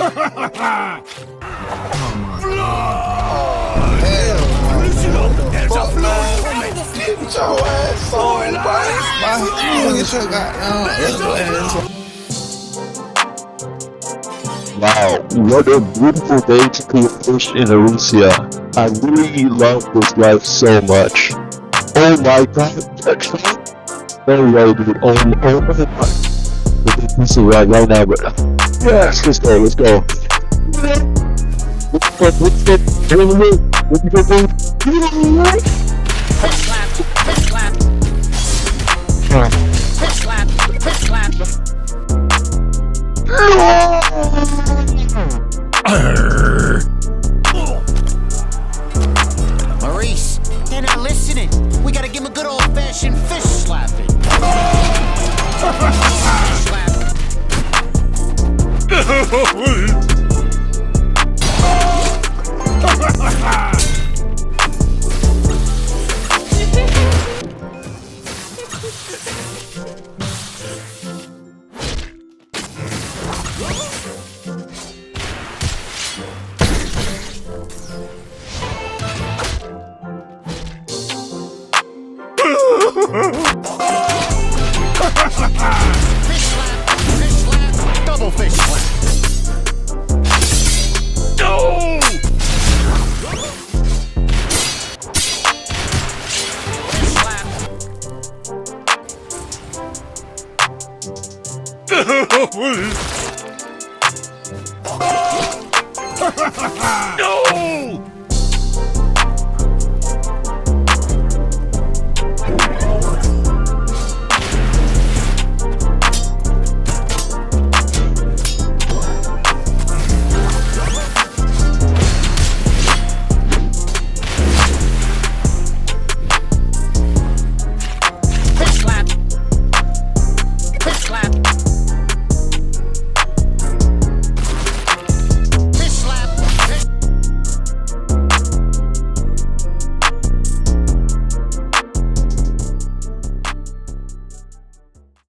Get your ass on, buddy. Get your goddamn. Wow, what a beautiful day to be a fish in Arusha. I really love this life so much. Oh my god, no way, dude. Oh my god. This is right now, but yes, let's go. Let's go. Maurice, they're not listening. We gotta give him a good old-fashioned fish slapping. Fish slap. Fish slap, double fish slap. No! Fish slap. No!